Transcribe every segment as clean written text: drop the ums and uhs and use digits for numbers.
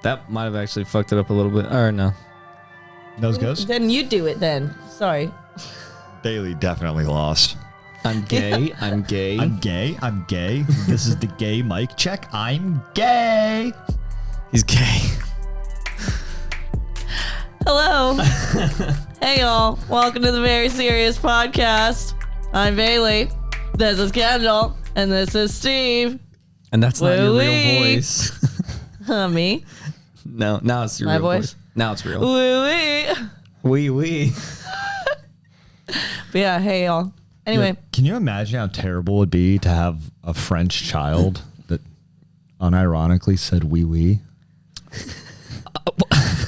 That might have actually fucked it up a little bit. Or no. Nose goes. Then you do it then. Sorry. Baylie definitely lost. I'm gay. I'm gay. I'm gay. I'm gay. This is the gay mic check. I'm gay. He's gay. Hello. Hey, y'all. Welcome to the Very Serious Podcast. I'm Baylie. This is Kendall. And this is Steve. And that's not your Woo-wee. real voice. Me? No, now it's your My real voice? Now it's real. Woo-wee. Wee. But yeah, hey, y'all. Anyway. Yeah, can you imagine how terrible it would be to have a French child that unironically said wee wee?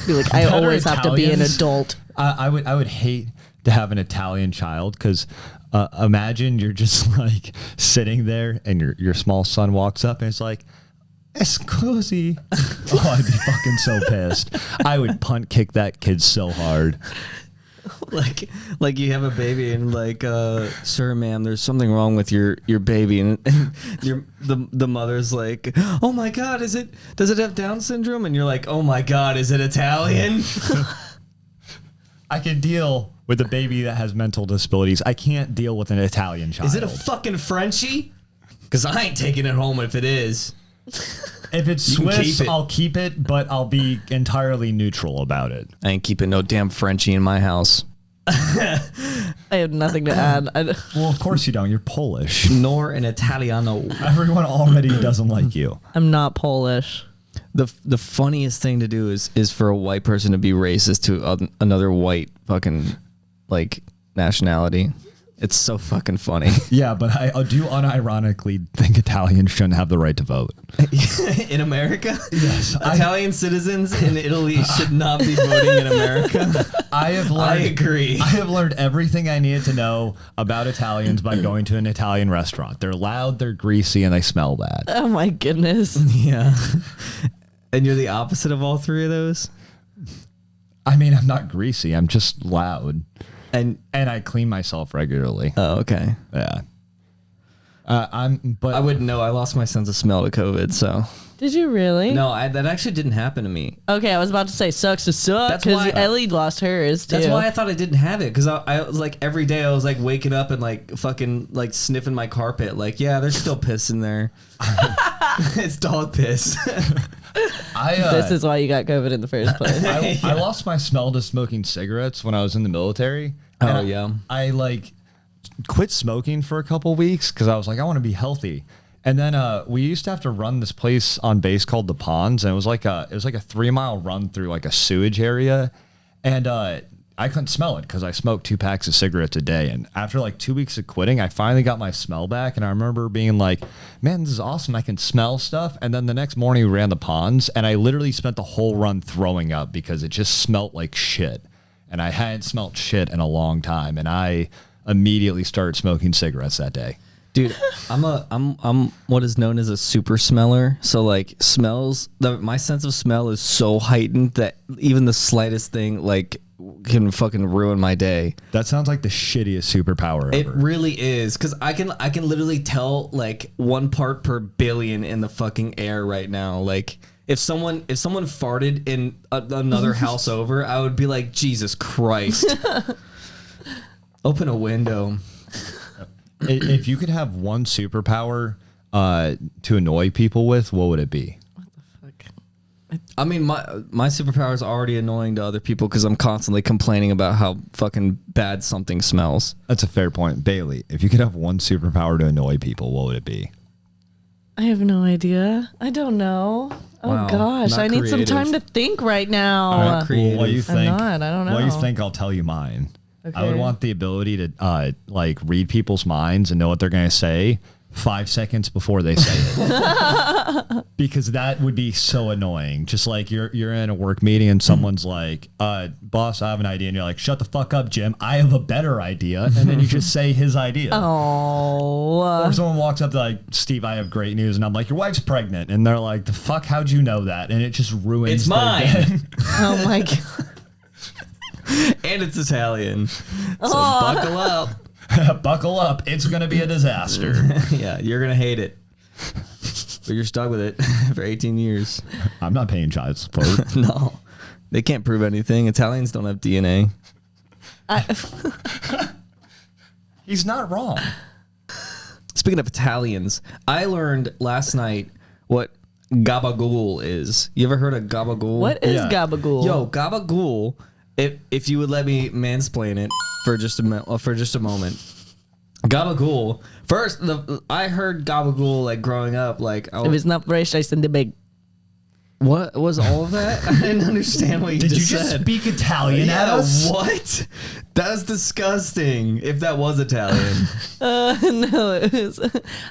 Be like, I always have to be an adult. I would hate to have an Italian child because imagine you're just like sitting there and your small son walks up and it's like, "Scusi." Oh, I'd be fucking so pissed. I would punt kick that kid so hard. Like you have a baby and like, sir, ma'am, there's something wrong with your baby, and the mother's like, oh my god, does it have Down syndrome? And you're like, oh my god, is it Italian? I can deal with a baby that has mental disabilities. I can't deal with an Italian child. Is it a fucking Frenchie? Because I ain't taking it home if it is. If it's You can Swiss, keep it. I'll keep it, but I'll be entirely neutral about it. I ain't keeping no damn Frenchie in my house. I have nothing to add. Well, of course you don't. You're Polish. Nor an Italiano. Everyone already doesn't like you. I'm not Polish. The funniest thing to do is for a white person to be racist to another white fucking like nationality. It's so fucking funny. Yeah, but I do unironically think Italians shouldn't have the right to vote. In America? Yes. Italian citizens in Italy should not be voting in America. I agree. I have learned everything I needed to know about Italians by going to an Italian restaurant. They're loud, they're greasy, and they smell bad. Oh my goodness. Yeah. And you're the opposite of all three of those? I mean, I'm not greasy. I'm just loud. And I clean myself regularly. oh, okay. Yeah. But I wouldn't know. I lost my sense of smell to COVID, so. Did you really? No, that actually didn't happen to me. Okay, I was about to say sucks to suck That's because why- Ellie lost hers too. That's why I thought I didn't have it, because I was like, every day I was like waking up and like fucking like sniffing my carpet. Like, yeah, there's still piss in there. It's dog piss. This is why you got COVID in the first place. I lost my smell to smoking cigarettes when I was in the military. Oh, And yeah. I like quit smoking for a couple weeks because I was like, I want to be healthy. And then we used to have to run this place on base called the Ponds, and it was like a 3-mile run through like a sewage area, and I couldn't smell it because I smoked 2 packs of cigarettes a day. And after like 2 weeks of quitting, I finally got my smell back, and I remember being like, man, this is awesome. I can smell stuff. And then the next morning we ran the Ponds, and I literally spent the whole run throwing up because it just smelt like shit. And I hadn't smelt shit in a long time, and I immediately started smoking cigarettes that day. Dude, I'm what is known as a super smeller. So like smells, my sense of smell is so heightened that even the slightest thing like can fucking ruin my day. That sounds like the shittiest superpower It ever. really is, because I can literally tell like 1 part per billion in the fucking air right now. Like if someone farted in another house over, I would be like, Jesus Christ. Open a window. If you could have one superpower to annoy people with, what would it be? I mean, my superpower is already annoying to other people because I'm constantly complaining about how fucking bad something smells. That's a fair point. Baylie, if you could have one superpower to annoy people, what would it be? I have no idea. I don't know. Oh Wow, gosh, not I need some creative. time to think right now. Not creative. What do you I'm think? not. I don't know. What do you think? I'll tell you mine. I would Okay. want the ability to like read people's minds and know what they're going to say 5 seconds before they say it. Because that would be so annoying. Just like you're in a work meeting and someone's like, boss, I have an idea. And you're like, shut the fuck up, Jim. I have a better idea. And then you just say his idea. Oh. Or someone walks up to like, Steve, I have great news. And I'm like, your wife's pregnant. And they're like, the fuck, how'd you know that? And it just ruins It's their mine. day. Oh my god. And it's Italian. So Oh. buckle up. Buckle up. It's going to be a disaster. Yeah, you're going to hate it. But you're stuck with it for 18 years. I'm not paying child support. No, they can't prove anything. Italians don't have DNA. He's not wrong. Speaking of Italians, I learned last night what Gabagool is. You ever heard of Gabagool? What is Yeah. Gabagool? Yo, Gabagool, if you would let me mansplain it for just a moment. Gabagool. First, I heard Gabagool like growing up. Like, If it's not fresh, I send it back. what was all of that? I didn't understand what you Did just you just said. speak Italian at us? What? That's disgusting. If that was Italian. No, it was.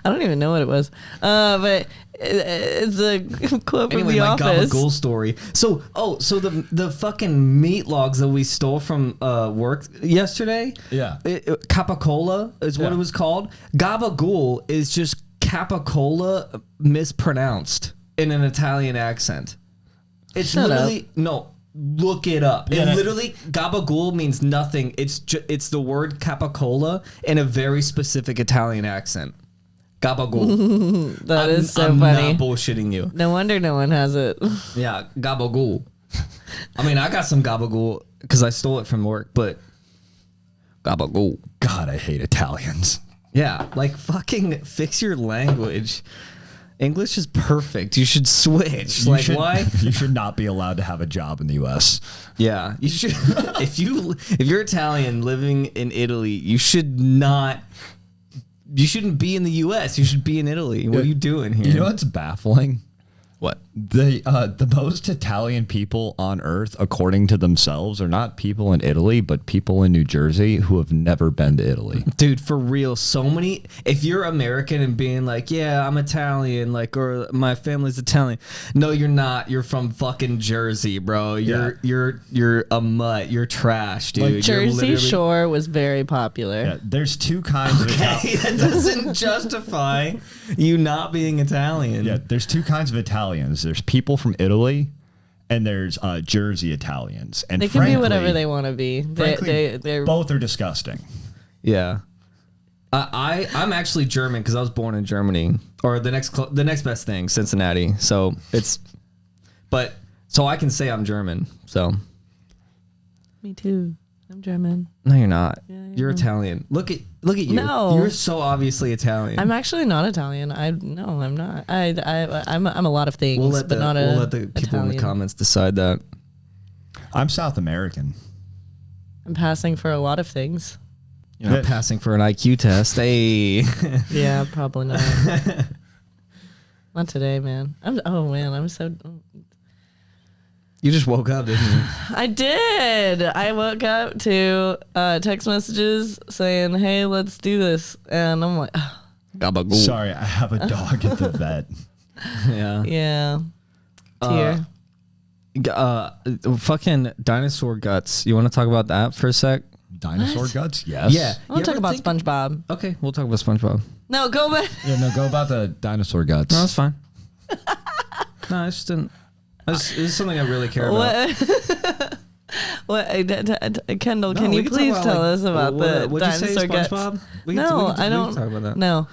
I don't even know what it was. But it's a quote from Anyway, The my Office. Gabagool story. So the fucking meat logs that we stole from work yesterday. Yeah. Capicola is what Yeah. it was called. Gabagool is just capicola mispronounced in an Italian accent. It's Shut literally no. Look it up. Yeah, It no. literally Gabagool means nothing. It's the word capicola in a very specific Italian accent. Gabagool. That is so I'm funny. not bullshitting you. No wonder no one has it. Yeah, gabagool. I mean, I got some gabagool because I stole it from work, but gabagool. God, I hate Italians. Yeah, like fucking fix your language. English is perfect. You should switch. You Like should- why? You should not be allowed to have a job in the U.S. Yeah, you should. if you're Italian living in Italy, you should not. You shouldn't be in the U.S. You should be in Italy. What are you doing here? You know what's baffling? what? The most Italian people on earth, according to themselves, are not people in Italy, but people in New Jersey who have never been to Italy. Dude, for real, so many. If you're American and being like, yeah, I'm Italian, like, or my family's Italian. No, you're not. You're from fucking Jersey, bro. You're a mutt. You're trash, dude. You're Jersey literally- Shore was very popular. Yeah, there's two kinds of Hey, that doesn't justify you not being Italian. Yeah, there's two kinds of Italians. There's people from Italy, and there's Jersey Italians. And They can be frankly- whatever they want to be. Frankly, They're both are disgusting. Yeah. I'm actually German because I was born in Germany, or the next best thing, Cincinnati. So so I can say I'm German. So me too. I'm German. no, you're not. Yeah, I You're am. Italian. Look at you. No. You're so obviously Italian. I'm actually not Italian. I'm not. I'm a lot of things, we'll let but not a. we'll let the people in the Italian. comments decide that. I'm South American. I'm passing for a lot of things. You're not passing for an IQ test. Hey. Yeah, probably not. Not today, man. I'm so. You just woke up, didn't you? I did. I woke up to text messages saying, "Hey, let's do this," and I'm like, Gabagool. Sorry, I have a dog at the vet. Yeah. "Yeah." Tear. Fucking dinosaur guts. You want to talk about that for a sec? Dinosaur guts? Yes. Yeah. I want to You talk about ever think- SpongeBob. Okay, we'll talk about SpongeBob. No, go back. Yeah, no, go about the dinosaur guts. No, that's fine. No, I just didn't. This is something I really care about. What? Kendall, No, can we you can talk please about, tell like, us about the what'd you say, dinosaur guts? SpongeBob? No, I we don't. can talk about that. No.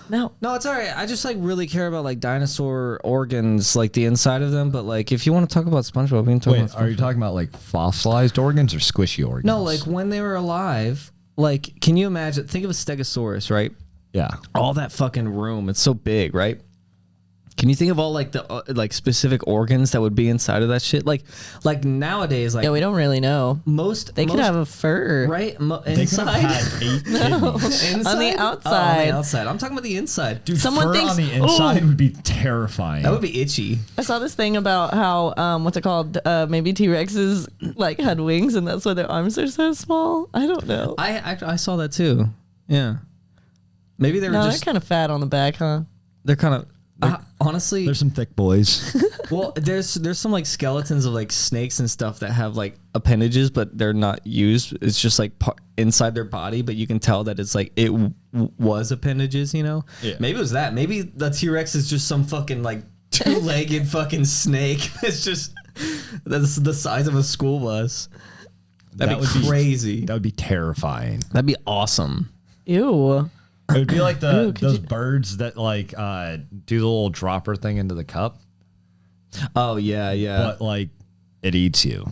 No, it's all right. I just like really care about like dinosaur organs, like the inside of them. But like, if you want to talk about SpongeBob, we can talk Wait, about. are you talking about like fossilized organs or squishy organs? No, like when they were alive. Like, can you imagine? Think of a Stegosaurus, right? Yeah. All that fucking room. It's so big, right? Can you think of all like the like specific organs that would be inside of that shit? Like nowadays, like Yeah, we don't really know. they They could have a fur. right They could inside. have had 8 kidneys. On the Inside? Oh, on outside. the outside. I'm talking about the inside. Dude, Someone fur thinks- on the inside Ooh. would be terrifying. That would be itchy. I saw this thing about how what's it called? Maybe T-Rexes like had wings and that's why their arms are so small. I don't know. I saw that too. Yeah. Maybe they were No, just they're kind of fat on the back, huh? they're kind of honestly. There's some thick boys. Well, there's some like skeletons of like snakes and stuff that have like appendages, but they're not used. It's just like inside their body, but you can tell that it's like it was appendages. You know? Yeah. Maybe it was that. Maybe the T-Rex is just some fucking like two-legged fucking snake. That's the size of a school bus. That'd be crazy. That would be terrifying. That'd be awesome. Ew. It would be like those you- birds that like do the little dropper thing into the cup, Oh yeah, yeah. but like it eats you.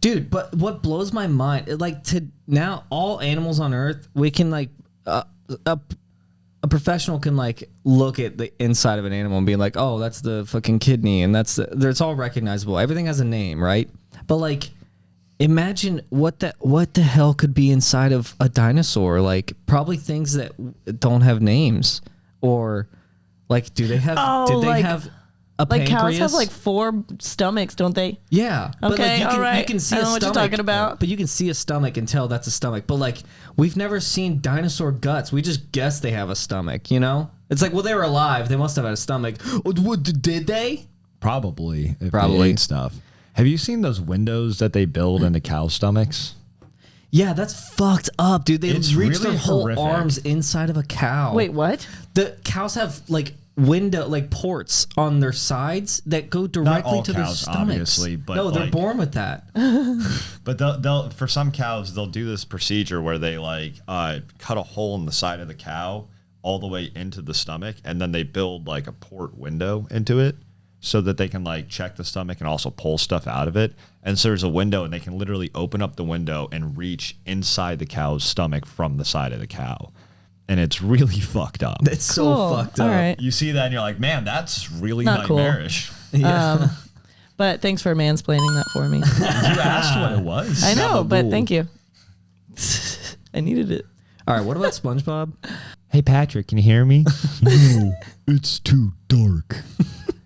Dude, but what blows my mind, like to now all animals on Earth, we can like a professional can like look at the inside of an animal and be like, oh, that's the fucking kidney, and it's all recognizable. Everything has a name, right? But like, imagine what the hell could be inside of a dinosaur? Like probably things that don't have names, or like, do they have? Oh, did they like- have a Like pancreas? cows have like 4 stomachs, don't they? Yeah. But Okay, like, you alright. can see I a know what you're stomach, talking about. But you can see a stomach and tell that's a stomach. But like, we've never seen dinosaur guts. We just guess they have a stomach, you know? It's like, well, they were alive. They must have had a stomach. What, did they? Probably. If Probably. they ate stuff. Have you seen those windows that they build into cow stomachs? Yeah, that's fucked up, dude. They It's reach really their whole horrific. arms inside of a cow. Wait, what? The cows have like ports on their sides that go directly all to their cows, stomachs. obviously, but no, they're like- born with that. But they'll for some cows they'll do this procedure where they like cut a hole in the side of the cow all the way into the stomach, and then they build like a port window into it so that they can like check the stomach and also pull stuff out of it. And so there's a window, and they can literally open up the window and reach inside the cow's stomach from the side of the cow. And it's really fucked up. It's so Cool. fucked up. All right. You see that and you're like, man, that's really Not cool. nightmarish. Yeah. But thanks for mansplaining that for me. You asked what it was. I know, but Gabagool. thank you. I needed it. All right, what about SpongeBob? Hey, Patrick, can you hear me? No, it's too dark.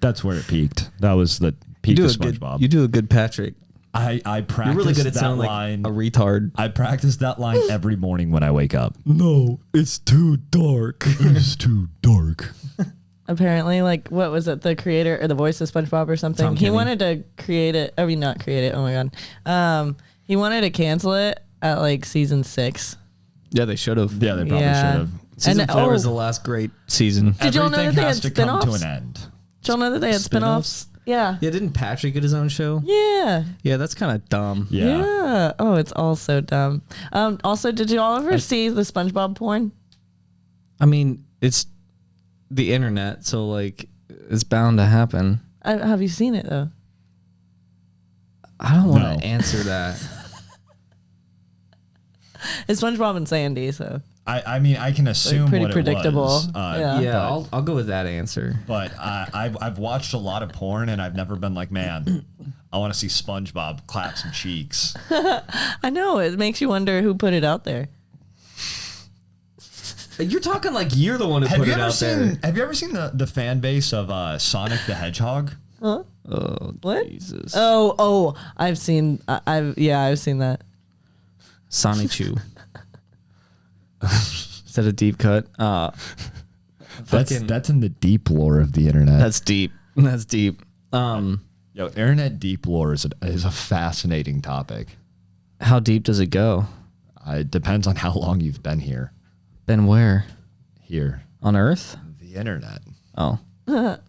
That's where it peaked. That was the peak of SpongeBob. You do a good Patrick. I practiced You're really good at that sounding line. like a retard. I practice that line every morning when I wake up. No, it's too dark. It's too dark. Apparently, like, what was it? The creator or the voice of SpongeBob or something? Tom He Kenny. wanted to create it. I mean, not create it. Oh my god. He wanted to cancel it at like season 6. Yeah, they should have. Yeah, they probably Yeah. should have. Season 4 was the oh, last great season. Did y'all know Everything that they has had to come to spin-offs? an end. did y'all know that they had Spin-offs? spin-offs? Yeah. Yeah, didn't Patrick get his own show? Yeah. Yeah, that's kind of dumb. Yeah. Oh, it's all so dumb. Also, did y'all ever see the SpongeBob porn? I mean, it's the internet, so like it's bound to happen. Have you seen it though? I don't want No. to answer that. It's SpongeBob and Sandy, so I mean, I can assume pretty what predictable. It was. Yeah. Yeah, I'll go with that answer. But I've watched a lot of porn, and I've never been like, man, I want to see SpongeBob clap some cheeks. I know it makes you wonder who put it out there. You're talking like you're the one who Have put you it ever out seen? there. Have you ever seen the fan base of Sonic the Hedgehog? Huh? Oh, What? Jesus. Oh, I've seen. I've seen that. Sonny Chew. Is that a deep cut? That's in the deep lore of the internet. That's deep. That's deep. Yo, internet deep lore is a fascinating topic. How deep does it go? It depends on how long you've been here. Been where? Here, On Earth? the internet. Oh. In the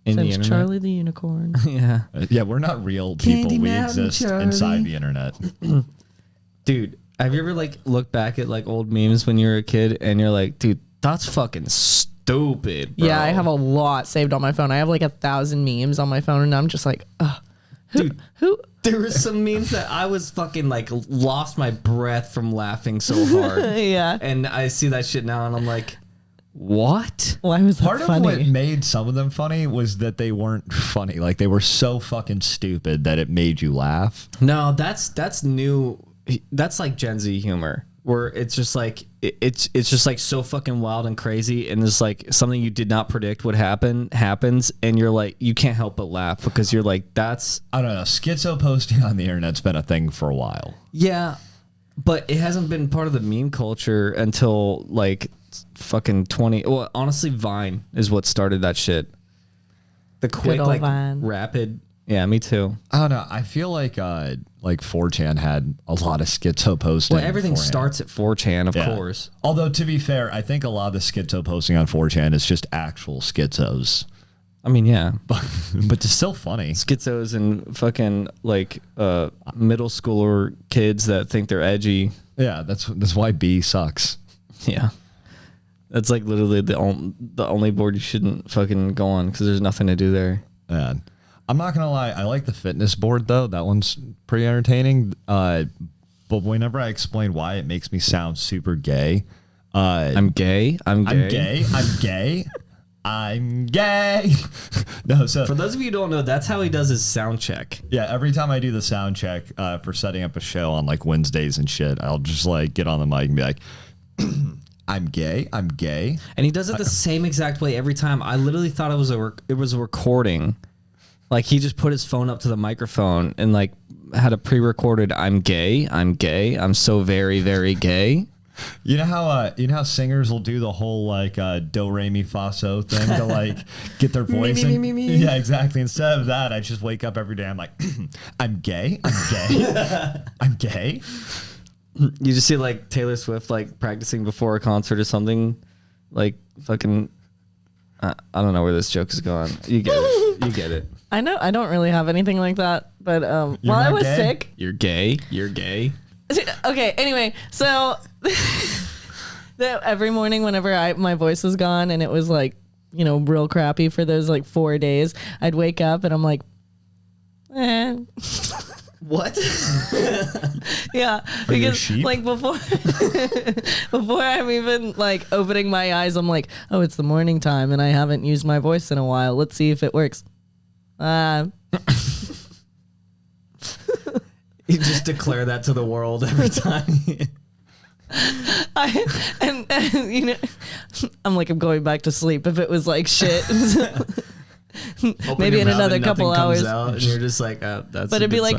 Since internet? Charlie the Unicorn. Yeah. Yeah, we're not real people. Candy We Mountain exist Charlie. inside the internet. Dude, have you ever like looked back at like old memes when you were a kid and you're like, dude, that's fucking stupid, bro. Yeah, I have a lot saved on my phone. I have like 1,000 memes on my phone, and I'm just like, Dude, who? there were some memes that I was fucking like lost my breath from laughing so hard. Yeah. And I see that shit now and I'm like, what? Why was that Part funny? of what made some of them funny was that they weren't funny. Like they were so fucking stupid that it made you laugh. No, that's new. That's like Gen Z humor where it's just like it's just like so fucking wild and crazy, and it's like something you did not predict would happens, and you're like you can't help but laugh because you're like that's I don't know. Schizo posting on the internet's been a thing for a while. yeah, but it hasn't been part of the meme culture until like fucking 20. Well, honestly, Vine is what started that shit. The quick old like Vine. rapid. Yeah, me too. I don't know. I feel like 4chan had a lot of schizo posting. Well, everything beforehand. starts at 4chan, of Yeah. course. Although to be fair, I think a lot of the schizo posting on 4chan is just actual schizos. I mean, yeah. But it's still funny. Schizos and fucking like middle schooler kids that think they're edgy. Yeah, that's why B sucks. Yeah. That's like literally the only board you shouldn't fucking go on because there's nothing to do there. Man, I'm not gonna lie. I like the fitness board though. That one's pretty entertaining. But whenever I explain why, it makes me sound super gay. I'm gay. I'm gay. I'm gay. No, so for those of you who don't know, that's how he does his sound check. Yeah, every time I do the sound check for setting up a show on like Wednesdays and shit, I'll just like get on the mic and be like, I'm gay. And he does it the same exact way every time. I literally thought it was a recording. Like he just put his phone up to the microphone and like had a pre-recorded I'm gay. I'm so very, very gay. You know how singers will do the whole like do re mi fa so thing to like get their voice me. Yeah, exactly. Instead of that, I just wake up every day. I'm like, I'm gay. I'm gay. You just see like Taylor Swift like practicing before a concert or something, like fucking. I don't know where this joke is going. You get it. You get it. I know. I don't really have anything like that, but while I was sick, you're gay. You're gay. Okay. Anyway, so every morning, whenever my voice was gone and it was like, you know, real crappy for those like 4 days, I'd wake up and I'm like, What? Yeah, because like before I'm even like opening my eyes, I'm like, oh, it's the morning time and I haven't used my voice in a while. Let's see if it works. You just declare that to the world every time. And you know, I'm like, I'm going back to sleep. If it was like shit. Maybe in another couple hours. And you're just like, oh, that's. But it'd be like,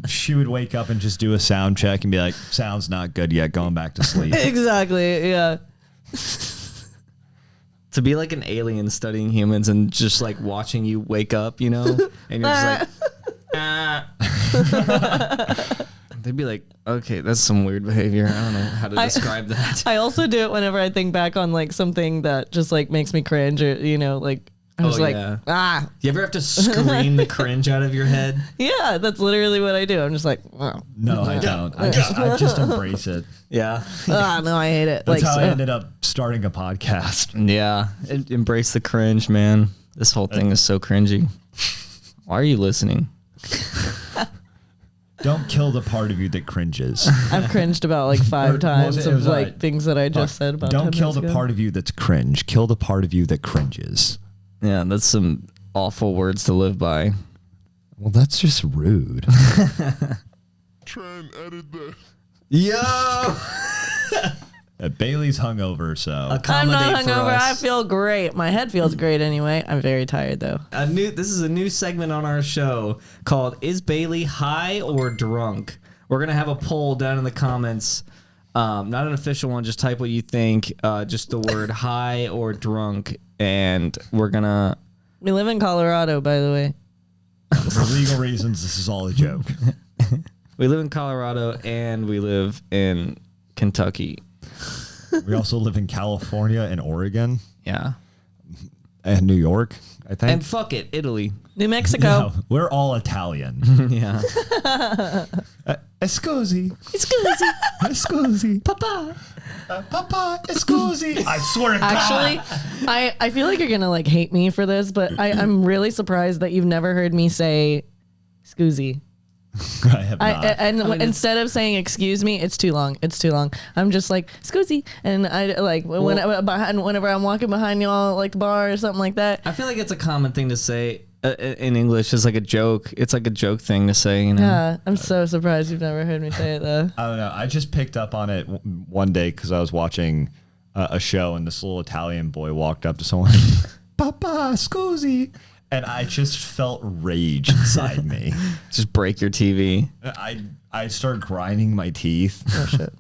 she would wake up and just do a sound check and be like, sounds not good yet, going back to sleep. Exactly. Yeah. To be like an alien studying humans and just like watching you wake up, you know, and you're just like, they'd be like, okay, that's some weird behavior. I don't know how to describe that. I also do it whenever I think back on like something that just like makes me cringe, or you know, like I was like, Do you ever have to scream the cringe out of your head? Yeah, that's literally what I do. I'm just like, oh. No, I don't. I just embrace it. Yeah. No, I hate it. That's how I ended up starting a podcast. Yeah. Embrace the cringe, man. This whole thing is so cringy. Why are you listening? Don't kill the part of you that cringes. I've cringed about like 5 times of like things that I just said about. Don't kill the part of you that's cringe. Kill the part of you that cringes. Yeah, that's some awful words to live by. Well, that's just rude. Try and edit that. Yo! Bailey's hungover, so I'm not hungover. I feel great. My head feels great anyway. I'm very tired though. This is a new segment on our show called "Is Baylie High or Drunk?" We're gonna have a poll down in the comments. Not an official one. Just type what you think. Just the word "high" or "drunk," and we're gonna. We live in Colorado, by the way. For legal reasons, this is all a joke. We live in Colorado and we live in Kentucky. We also live in California and Oregon. Yeah. And New York, I think. And fuck it, Italy. New Mexico. No, we're all Italian. Yeah. Scusi. Scusi. Papa. Papa, scusi. I swear to God. Actually, I feel like you're going to like hate me for this, but I'm really surprised that you've never heard me say "scoozy." I have not. Instead of saying "excuse me," it's too long. I'm just like "scoozy," and I like whenever I'm walking behind y'all like the bar or something like that. I feel like it's a common thing to say in English. It's like a joke. It's like a joke thing to say, you know? Yeah, I'm so surprised you've never heard me say it though. I don't know. I just picked up on it one day because I was watching a show and this little Italian boy walked up to someone, "Papa, scusi." And I just felt rage inside me. Just break your TV. I started grinding my teeth. Oh shit.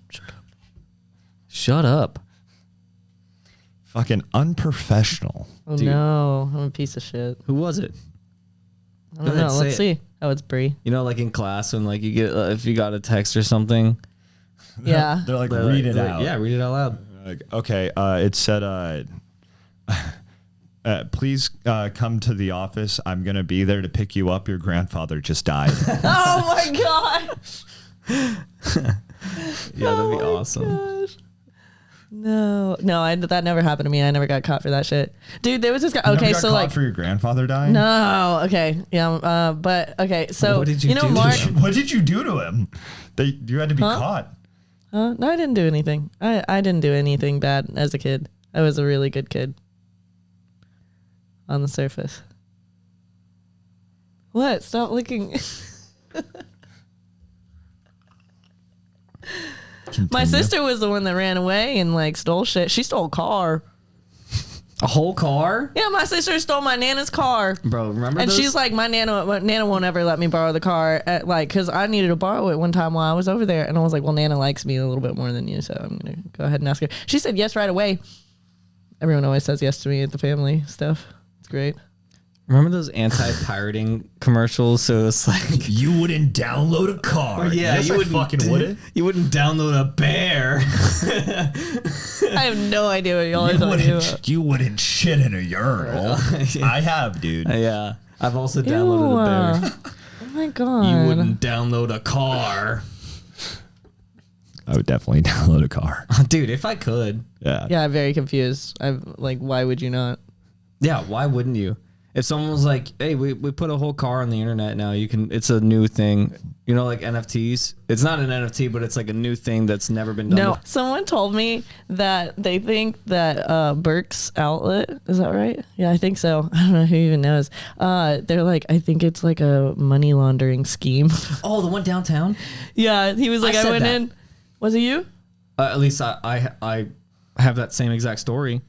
Shut up. Fucking unprofessional. Oh Dude. no, I'm a piece of shit. Who was it? I don't know. Let's see. Oh, it's Brie. You know, like in class when like you get if you got a text or something. Yeah. They're like, read it out. Yeah, read it out loud. Like, okay. It said, please come to the office. I'm going to be there to pick you up. Your grandfather just died. Oh my god. Yeah, that'd be awesome. Gosh. No, that never happened to me. I never got caught for that shit, dude. There was this guy. You Okay, never got so caught like for your grandfather dying. no, okay, yeah, but okay, so What did you know, do to Mark. him? What did you do to him? You had to be caught. No, I didn't do anything. I didn't do anything bad as a kid. I was a really good kid. On the surface. What? Stop looking. My sister was the one that ran away and like stole shit. She stole a car. A whole car? Yeah, my sister stole my Nana's car. Bro, remember And those? she's like, my Nana won't ever let me borrow the car, because I needed to borrow it one time while I was over there. And I was like, well, Nana likes me a little bit more than you, so I'm going to go ahead and ask her. She said yes right away. Everyone always says yes to me at the family stuff. It's great. Remember those anti-pirating commercials? So it's like You wouldn't download a car. yeah, Yes, you I wouldn't fucking would. You wouldn't download a bear. I have no idea what y'all are talking about. You wouldn't shit in a urinal. I have, dude. Yeah, I've also downloaded a bear. Oh my God. You wouldn't download a car, I would definitely download a car. dude. If I could, Yeah. Yeah, I'm very confused. I'm like, why would you not? yeah. Why wouldn't you? If someone was like, "Hey, we put a whole car on the internet now. You can. It's a new thing. You know, like NFTs. It's not an NFT, but it's like a new thing that's never been done. No, before. someone told me that they think that Burke's Outlet, is that right? Yeah, I think so. I don't know who even knows. They're like, I think it's like a money laundering scheme. Oh, the one downtown. Yeah, he was like, I said went that. in. Was it you? At least I have that same exact story.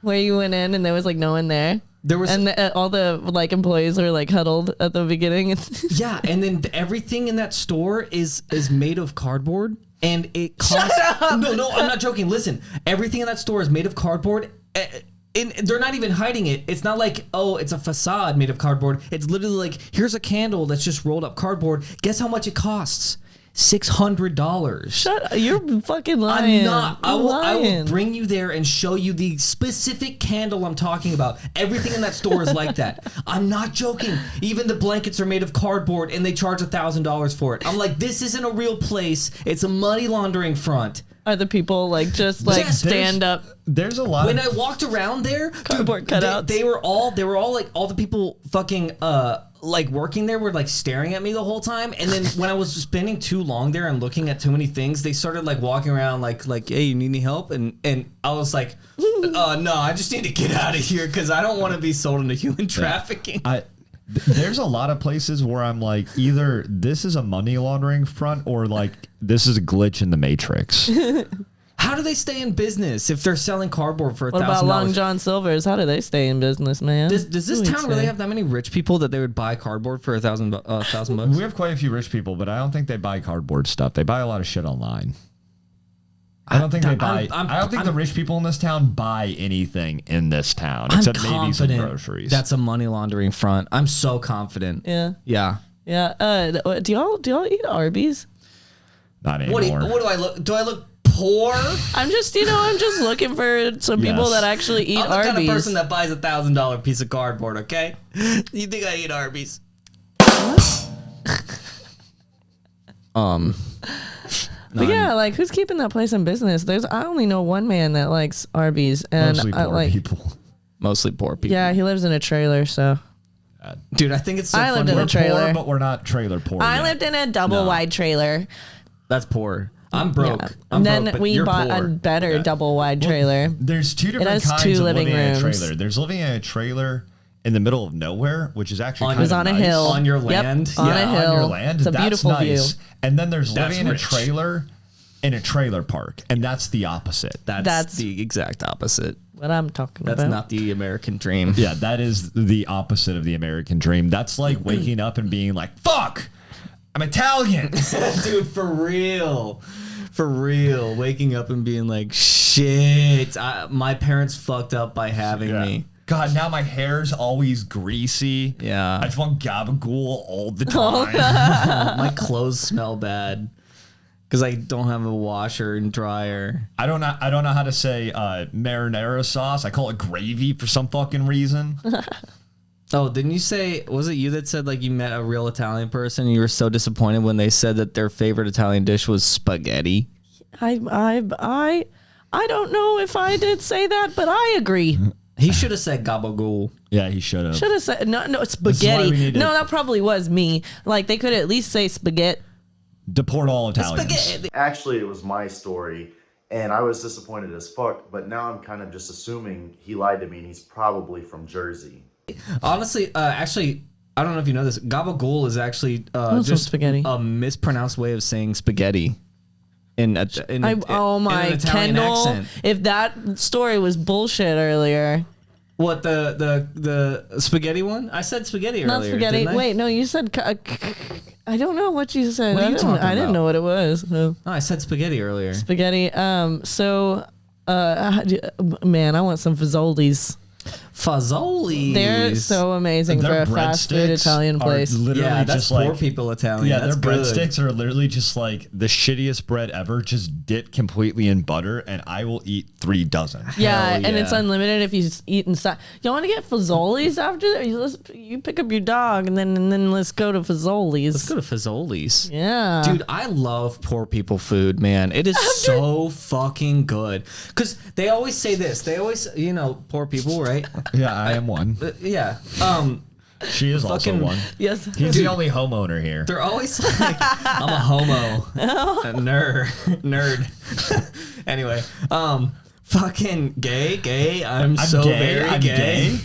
Where you went in and there was like no one there? There was And all the like employees were like huddled at the beginning. yeah, and then everything in that store is made of cardboard, and it costs. Shut up! No, I'm not joking. Listen, everything in that store is made of cardboard. And they're not even hiding it. It's not like, oh, it's a facade made of cardboard. It's literally like, here's a candle that's just rolled up cardboard. Guess how much it costs? $600. Shut up. You're fucking lying. I'm not. I will Lying. bring you there and show you the specific candle I'm talking about. Everything in that store is like that. I'm not joking. Even the blankets are made of cardboard and they charge $1,000 for it. I'm like, this isn't a real place. It's a money laundering front. Are the people like just like Yes, stand up? There's a lot When of I walked around there, Cardboard dude, cutouts. they were all like all the people fucking like working there were like staring at me the whole time. And then when I was spending too long there and looking at too many things, they started like walking around like hey, you need any help? And I was like, no, I just need to get out of here because I don't want to be sold into human trafficking. There's a lot of places where I'm like, either this is a money laundering front or like this is a glitch in the matrix. How do they stay in business if they're selling cardboard for What about $1,000? Long John Silver's? How do they stay in business, man? Does this Who would town really say? have that many rich people that they would buy cardboard for $1,000? We have quite a few rich people, but I don't think they buy cardboard stuff. They buy a lot of shit online. I don't think they buy. I don't think the rich people in this town buy anything in this town except maybe some groceries. That's a money laundering front. I'm so confident. Yeah, Yeah. yeah. Do y'all eat Arby's? Not What anymore. do I look? Do I look poor? I'm just looking for some people Yes. that actually eat I'm the Arby's. kind of person that buys $1,000 piece of cardboard. Okay. You think I eat Arby's? But yeah, like who's keeping that place in business? I only know one man that likes Arby's, and Mostly I poor like. people. Mostly poor people. Yeah, he lives in a trailer, so Dude, I think it's so I lived funny. in a We're trailer. poor, but we're not trailer poor. I yet. lived in a double wide trailer. That's poor. I'm broke. Yeah. I'm And then broke, but we you're bought poor. a better Yeah. double wide trailer. There's two different has kinds two of living living in a rooms. trailer. There's living in a trailer in the middle of nowhere, which is actually On- kind It was of on a nice. hill. On your Yep, land? on Yeah, a hill. on your land. It's a That's beautiful nice. view. And then there's That's living in a rich. trailer in a trailer park, and that's the opposite. That's the exact opposite. What I'm talking That's about. not the American dream. Yeah, that is the opposite of the American dream. That's like waking up and being like, "Fuck, I'm Italian." Dude, for real. For real. Waking up and being like, shit. My parents fucked up by having me. God, now my hair's always greasy. Yeah. I just want Gabagool all the time. My clothes smell bad. Because I don't have a washer and dryer. I don't know how to say marinara sauce. I call it gravy for some fucking reason. Oh, didn't you say, was it you that said like you met a real Italian person and you were so disappointed when they said that their favorite Italian dish was spaghetti? I I don't know if I did say that, but I agree. He should have said Gabagool. Yeah, he should have. Should have said no why we spaghetti. need No, to- that probably was me. Like they could at least say spaghetti. Deport all Italians. Spaghetti. Actually, it was my story, and I was disappointed as fuck, but now I'm kind of just assuming he lied to me and he's probably from Jersey. Honestly, actually, I don't know if you know this. Gabagool is actually some just spaghetti. a mispronounced way of saying spaghetti. Oh my, in an Italian Kendall! accent. If that story was bullshit earlier, What the spaghetti one? I said spaghetti not earlier. spaghetti. Didn't I? Wait, no, you said. I don't know what you said. What are you talking I didn't about? know what it was. No. No, I said spaghetti earlier. Spaghetti. Man, I want some Fazoli's. Fazoli. They're so amazing for Their a fast food breadsticks Italian are place. literally Yeah, that's just poor like people Italian. Yeah, That's their good. breadsticks are literally just like the shittiest bread ever, just dipped completely in butter, and I will eat 3 dozen. Yeah, Hell and it's yeah. unlimited if you just eat inside. You want to get Fazoli's after that? You pick up your dog and then let's go to Fazoli's. Let's go to Fazoli's. Yeah, Dude, I love poor people food, man. It is so fucking good. Because they always say this. They always, poor people, right? Yeah, I am one. Yeah. She is also Fucking- one. yes. He's the only homeowner here. They're always like, I'm a homo. A nerd. Anyway, fucking gay. I'm so very I'm gay.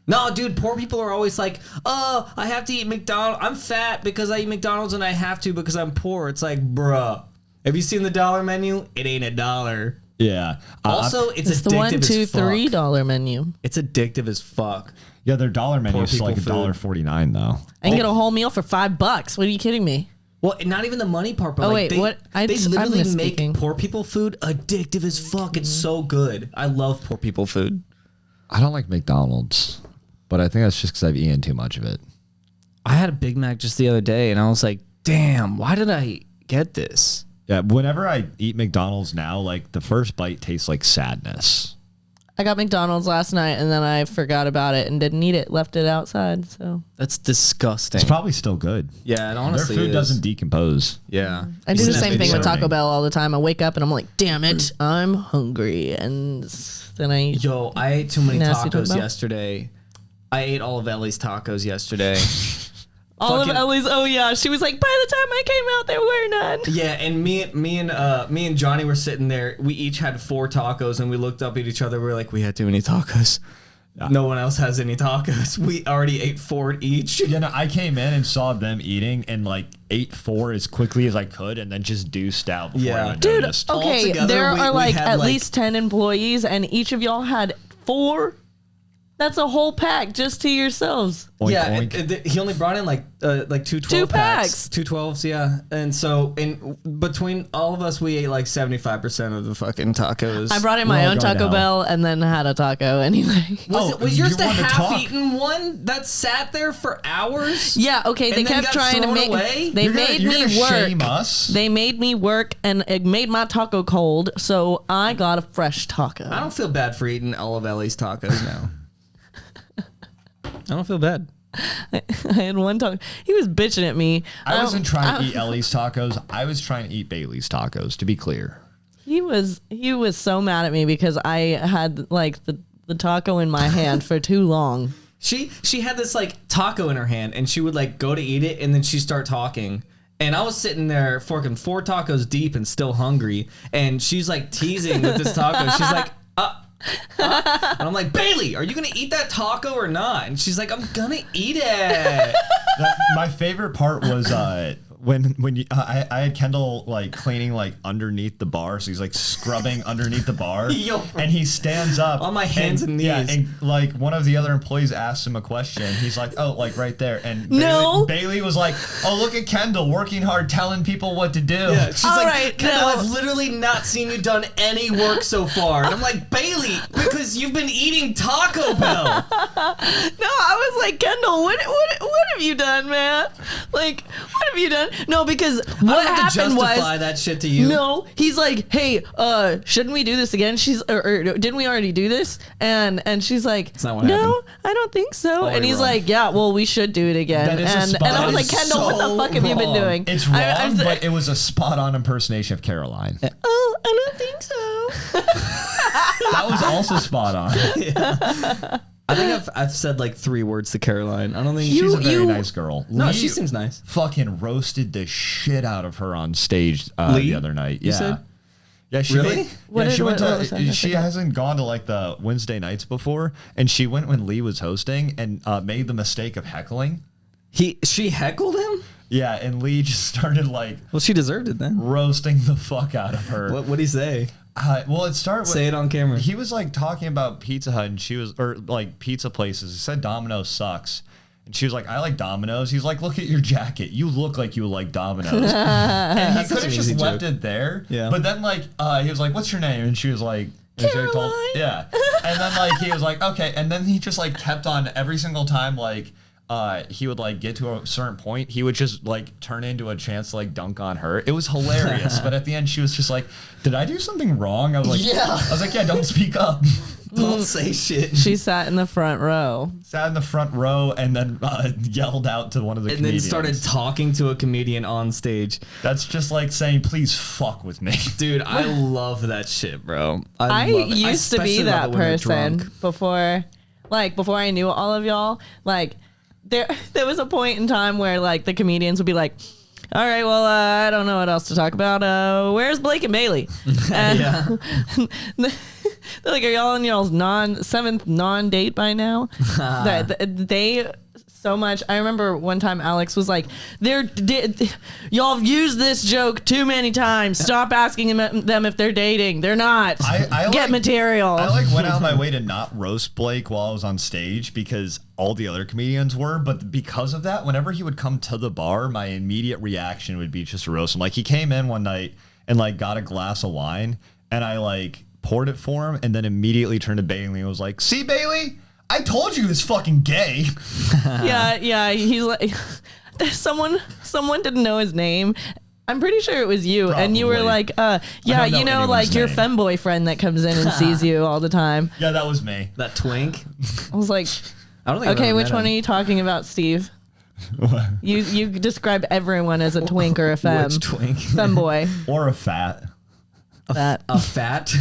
No, dude, poor people are always like, oh, I have to eat McDonald's. I'm fat because I eat McDonald's and I have to because I'm poor. It's like, bruh, have you seen the dollar menu? It ain't $1. Yeah. Also, it's It's the addictive $1, $2, as fuck. $3 menu. It's addictive as fuck. Yeah, their dollar menu is people like food. $1.49 though. I can get a whole meal for $5. What are you kidding me? Well, not even the money part, but Oh, like wait, what? they I'm literally make misspeaking. poor people food addictive as fuck. It's so good. I love poor people food. I don't like McDonald's, but I think that's just because I've eaten too much of it. I had a Big Mac just the other day, and I was like, damn, why did I get this? Yeah, whenever I eat McDonald's now, like the first bite tastes like sadness. I got McDonald's last night and then I forgot about it and didn't eat it. Left it outside. So That's disgusting. It's probably still good. Yeah, it honestly Their food is. doesn't decompose. Yeah. I do Isn't the that same thing with concerning? Taco Bell all the time. I wake up and I'm like, damn it, I'm hungry, and then I eat. Yo, I ate too many Nasty Taco tacos Bell? yesterday. I ate all of Ellie's tacos yesterday. All of fucking- Ellie's. Oh yeah, she was like, by the time I came out, there were none. Yeah, and me and Johnny were sitting there. We each had 4 tacos, and we looked up at each other. We were like, we had too many tacos. No one else has any tacos. We already ate 4 each. You know, I came in and saw them eating and like ate 4 as quickly as I could and then just deuced out before Yeah. I even Dude, noticed. okay, Altogether, there we are like had, at like- least 10 employees, and each of y'all had 4. That's a whole pack just to yourselves. Oink, Yeah, oink. he only brought in like 2 12 2 packs. packs. 2 12s, yeah. And so in between all of us, we ate like 75% of the fucking tacos. I brought in We're my all own going to Taco hell. Bell and then had a taco anyway. Was yours you the wanna talk? half-eaten one that sat there for hours? Yeah, okay, they And then kept got trying to thrown make away? they You're gonna- made you're me gonna work. shame us? They made me work and it made my taco cold, so I got a fresh taco. I don't feel bad for eating all of Ellie's tacos now. I don't feel bad. I had one taco. He was bitching at me. I wasn't trying to eat Ellie's tacos. I was trying to eat Bailey's tacos, to be clear. He was so mad at me because I had like the taco in my hand for too long. She had this like taco in her hand, and she would like go to eat it, and then she'd start talking. And I was sitting there forking 4 tacos deep and still hungry, and she's like teasing with this taco. She's like, and I'm like, Baylie, are you gonna eat that taco or not? And she's like, I'm gonna eat it. My favorite part was when I had Kendall like cleaning like underneath the bar, so he's like scrubbing underneath the bar, Yo. and he stands up On my hands and knees. Yeah, and like one of the other employees asked him a question. He's like, "Oh, like right there." And No. Bailey was like, "Oh, look at Kendall working hard, telling people what to do." Yeah, she's All like, right, Kendall, no. I've literally not seen you done any work so far. And I'm like, Baylie, because you've been eating Taco Bell. No, I was like, Kendall, what have you done, man? Like, what have you done? No, because I what don't have to happened justify was that shit to you. no. He's like, hey, shouldn't we do this again? She's or didn't we already do this? And she's like, That's not what no, happened. I don't think so. Oh, and you're he's wrong. like, yeah, well, we should do it again. That is a And spot I was on. like, That is Kendall, what the so fuck have you been wrong. doing? It's wrong, I was but it was a spot-on impersonation of Caroline. oh, I don't think so. That was also spot on. I think I've said like 3 words to Caroline. I don't think She's a very nice girl. No, Lee she seems nice. Fucking roasted the shit out of her on stage Lee? the other night. You Yeah. said? Yeah, she Really? went. What Yeah, did- she went what was to. that? She hasn't gone to like the Wednesday nights before, and she went when Lee was hosting and made the mistake of heckling. She heckled him? Yeah, and Lee just started like Well, she deserved it then. roasting the fuck out of her. What'd he say? Well, it started with, Say it on camera. He was like talking about Pizza Hut, and she was, or like pizza places. He said Domino's sucks. And she was like, I like Domino's. He's like, look at your jacket. You look like you like Domino's. And he That's could such have an just easy left joke. it there. Yeah. But then like, he was like, what's your name? And she was like, and she Caroline. yeah. And then like, he was like, okay. And then he just like kept on every single time, like, he would like get to a certain point, he would just like turn into a chance to like dunk on her. It was hilarious. But at the end, she was just like, did I do something wrong? I was like, yeah, don't speak up. Don't say shit. She sat in the front row. Sat in the front row and then yelled out to one of the And then comedians. started talking to a comedian on stage. That's just like saying, please fuck with me. Dude, I love that shit, bro. I love it. used to especially be love that it when they're person drunk. before I knew all of y'all. Like there was a point in time where like the comedians would be like, all right, well, I don't know what else to talk about. Where's Blake and Baylie? Yeah. They're like, are y'all on y'all's seventh non-date by now? They so much. I remember one time Alex was like, y'all have used this joke too many times. Stop asking them if they're dating. They're not. I Get like- material. I like went out of my way to not roast Blake while I was on stage because all the other comedians were. But because of that, whenever he would come to the bar, my immediate reaction would be just to roast him. Like he came in one night and like got a glass of wine and I like poured it for him and then immediately turned to Baylie and was like, see, Baylie? I told you he was fucking gay. Yeah. He's like, someone didn't know his name. I'm pretty sure it was you, and you were Probably. like, don't know you know, anyone's like your name. femboy friend that comes in and sees you all the time. Yeah, that was me. That twink. I was like, I don't think I've okay, ever which met one are him. you talking about, Steve? You describe everyone as a twink or a femme. Which twink? Femboy. Or a fat. That. A fat?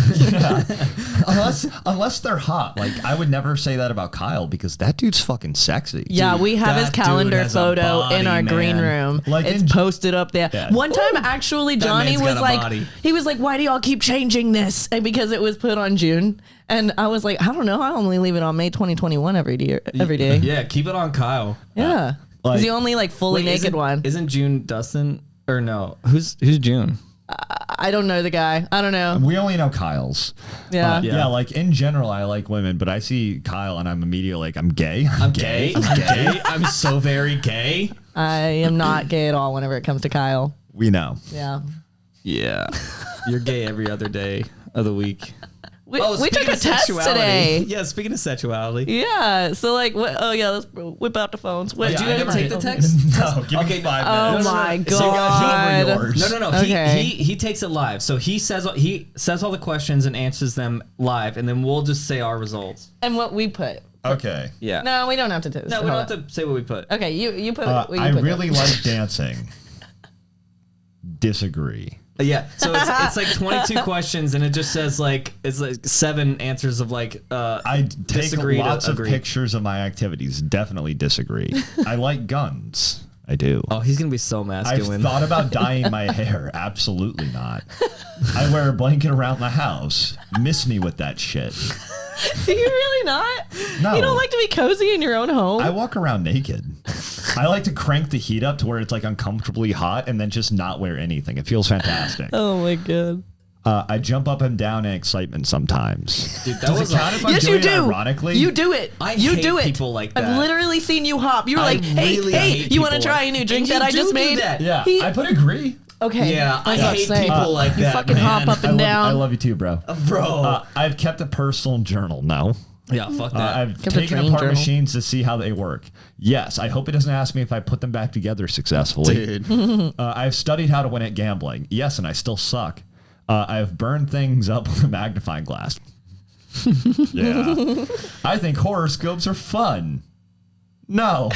Unless they're hot. Like I would never say that about Kyle because that dude's fucking sexy. Yeah, Dude, we have his that dude calendar has a photo body, in our green man. room. Like it's in- posted up there. Yeah. One time, actually, Johnny man's was got a like, body. he was like, "Why do y'all keep changing this?" And because it was put on June, and I was like, "I don't know. I only leave it on May 2021 every day. Yeah, keep it on Kyle. Yeah, Like- he's the only like fully Wait, naked one. Isn't June Dustin? Or no? Who's June? I don't know the guy. I don't know. We only know Kyle's. Yeah. Yeah, like in general, I like women, but I see Kyle and I'm immediately like, I'm gay. I'm gay. I'm gay. I'm so very gay. I am not gay at all whenever it comes to Kyle. We know. Yeah. Yeah. You're gay every other day of the week. We speaking took a of test sexuality. today. Yeah, speaking of sexuality. Yeah. So like, oh yeah, let's whip out the phones. Wait, Did you I ever never take the did. text? No, give Okay, me 5 Oh minutes. my So god. over yours. No. Okay. He takes it live. So he says all the questions and answers them live, and then we'll just say our results. And what we put. Okay. Yeah. No, we don't have to do this. No, we don't have to say what we put. Okay, you put. what you I put really down. like dancing. Disagree. Yeah. So it's like 22 questions, and it just says like it's like 7 answers of like I take disagree to lots of agree. pictures of my activities. Definitely disagree. I like guns. I do. Oh, he's gonna be so I've masculine. thought about dyeing my hair. Absolutely not. I wear a blanket around the house. Miss me with that shit. Do you really not? No. You don't like to be cozy in your own home? I walk around naked. I like to crank the heat up to where it's like uncomfortably hot and then just not wear anything. It feels fantastic. Oh my god. I jump up and down in excitement sometimes. Dude, that Does was it count if I'm Yes, doing you it do. ironically? You do it. I you hate do it. people like I've that. literally seen you hop. You were I like, hey, really hey, hate you want to people try like- a new drink And that you I just do made? that. Yeah, He- I put agree. Okay. Yeah, I was about to hate say, people like you that, fucking man. hop up and down. I love you too, bro. Bro. I've kept a personal journal. No. Yeah, fuck that. I've Kept a taken train apart journal. machines to see how they work. Yes, I hope it doesn't ask me if I put them back together successfully. Dude. I've studied how to win at gambling. Yes, and I still suck. I've burned things up with a magnifying glass. Yeah. I think horoscopes are fun. No.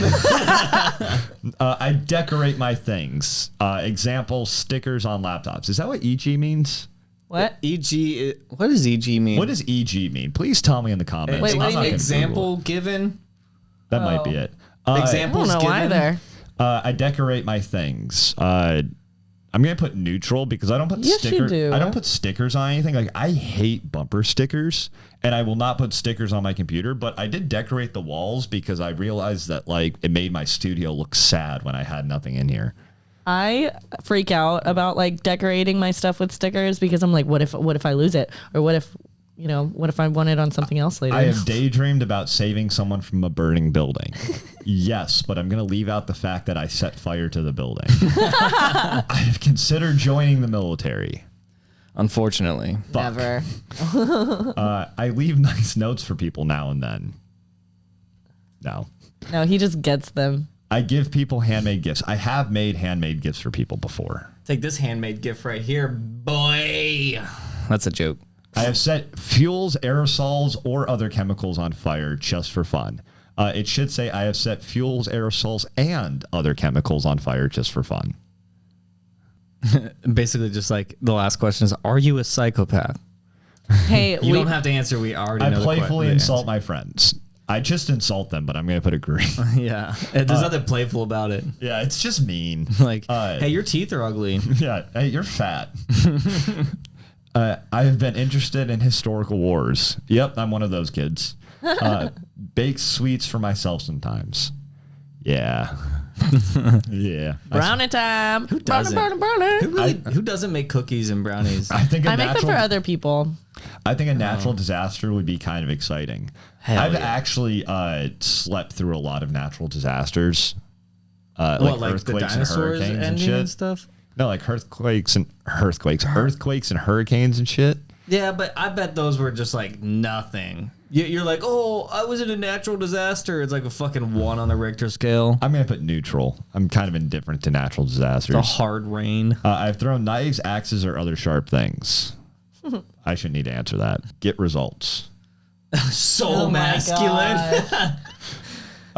I decorate my things. Example, stickers on laptops. Is that what EG means? What? EG. What does EG mean? What does EG mean? Please tell me in the comments. Wait, what do you mean? Example given. That might be it. I Examples don't know given. either. I decorate my things. I'm gonna put neutral because I don't put Yes, you do. I don't put stickers on anything. Like I hate bumper stickers, and I will not put stickers on my computer. But I did decorate the walls because I realized that like it made my studio look sad when I had nothing in here. I freak out about like decorating my stuff with stickers because I'm like, what if I lose it, or what if I want it on something else later? I have daydreamed about saving someone from a burning building. Yes, but I'm going to leave out the fact that I set fire to the building. I have considered joining the military. Unfortunately. Never. I leave nice notes for people now and then. No. No, he just gets them. I give people handmade gifts. I have made handmade gifts for people before. Take this handmade gift right here, boy. That's a joke. I have set fuels, aerosols, or other chemicals on fire just for fun. It should say I have set fuels, aerosols, and other chemicals on fire just for fun. Basically, just like the last question is, are you a psychopath? Hey, You don't have to answer. We already I know playfully the insult my friends. I just insult them, but I'm going to put agree. Yeah. There's nothing playful about it. Yeah, it's just mean. Like, hey, your teeth are ugly. Yeah, hey, you're fat. I have been interested in historical wars. Yep, I'm one of those kids. Bake sweets for myself sometimes. Yeah. Yeah. brownie time. Who doesn't? Brownie. Who doesn't make cookies and brownies? I think I make them for other people. I think a natural disaster would be kind of exciting. Hell I've yeah. actually slept through a lot of natural disasters. What, like like the earthquakes and dinosaurs hurricanes and ending shit. and stuff? No, like earthquakes and hurricanes and shit. Yeah, but I bet those were just like nothing. You're like, oh, I was in a natural disaster. It's like a fucking 1 on the Richter scale. I'm gonna put neutral. I'm kind of indifferent to natural disasters. The hard rain. I've thrown knives, axes, or other sharp things. I shouldn't need to answer that. Get results. So Oh my masculine.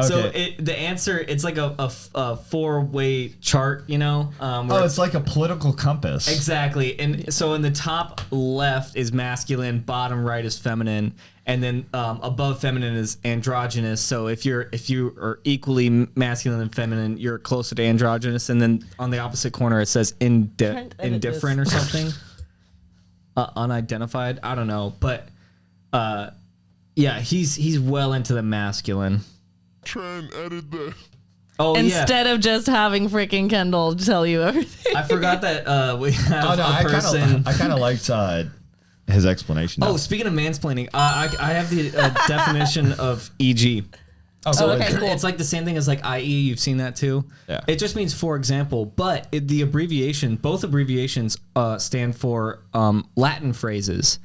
So Okay. the answer, it's like a 4-way chart, you know? Where It's like a political compass. exactly. And so in the top left is masculine, bottom right is feminine, and then above feminine is androgynous. So if you are equally masculine and feminine, you're closer to androgynous. And then on the opposite corner it says Trent, edit indifferent or this. something. Unidentified. I don't know, but yeah, he's well into the masculine. Trent, edit that. Oh yeah. Instead of just having freaking Kendall tell you everything. I forgot that we have a I person. kind of liked his explanation. Oh, speaking of mansplaining, I have the definition of EG. So okay, cool. it's like the same thing as like IE. You've seen that too. Yeah. It just means for example, but the abbreviation, both abbreviations stand for Latin phrases.